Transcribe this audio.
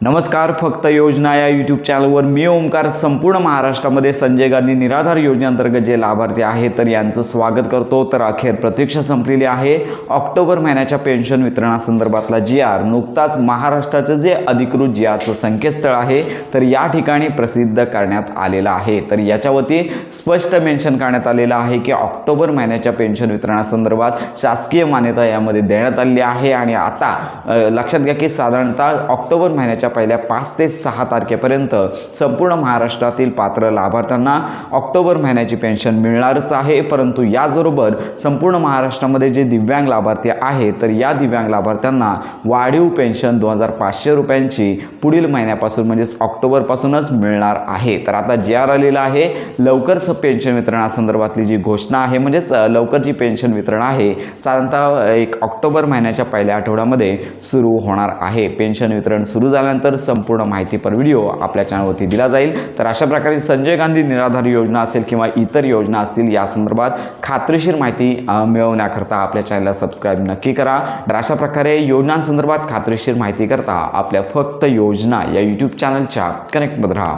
नमस्कार. फक्त योजना या यूट्यूब चॅनलवर मी ओमकार संपूर्ण महाराष्ट्रामध्ये संजय गांधी निराधार योजनेअंतर्गत जे लाभार्थी आहेत तर यांचं स्वागत करतो. तर अखेर प्रतीक्षा संपलेली आहे. ऑक्टोबर महिन्याच्या पेन्शन वितरणासंदर्भातला GR नुकताच महाराष्ट्राचं जे अधिकृत GRचं संकेतस्थळ आहे तर या ठिकाणी प्रसिद्ध करण्यात आलेलं आहे. तर याच्यावरती स्पष्ट मेन्शन करण्यात आलेलं आहे की ऑक्टोबर महिन्याच्या पेन्शन वितरणासंदर्भात शासकीय मान्यता यामध्ये देण्यात आलेली आहे. आणि आता लक्षात घ्या की साधारणतः ऑक्टोबर महिन्याच्या पहिल्या 5 ते 6 तारखेपर्यंत संपूर्ण महाराष्ट्रातील पात्र लाभार्थ्यांना ऑक्टोबर महिन्याची पेन्शन मिळणारच आहे. परंतु याचबरोबर संपूर्ण महाराष्ट्रामध्ये जे दिव्यांग लाभार्थी आहेत तर या दिव्यांग लाभार्थ्यांना वाढीव पेन्शन 2500 रुपयांची पुढील महिन्यापासून म्हणजेच ऑक्टोबरपासूनच मिळणार आहे. तर आता GR आलेला आहे. लवकरच पेन्शन वितरणासंदर्भातली जी घोषणा आहे म्हणजेच लवकरची पेन्शन वितरण आहे साधारणतः 1 ऑक्टोबर महिन्याच्या पहिल्या आठवड्यामध्ये सुरू होणार आहे. पेन्शन वितरण सुरू झाल्यानंतर संपूर्ण माहितीपर व्हिडिओ आपल्या चॅनलवरती दिला जाईल. तर अशा प्रकारे संजय गांधी निराधार योजना असेल किंवा इतर योजना असतील या संदर्भात खात्रीशीर माहिती मिळवण्याकरता आपल्या चॅनलला सबस्क्राईब नक्की करा. तर अशा प्रकारे योजनांसंदर्भात खात्रीशीर माहिती करता आपल्या फक्त योजना या यूट्यूब चॅनलच्या कनेक्टमध्ये राहा.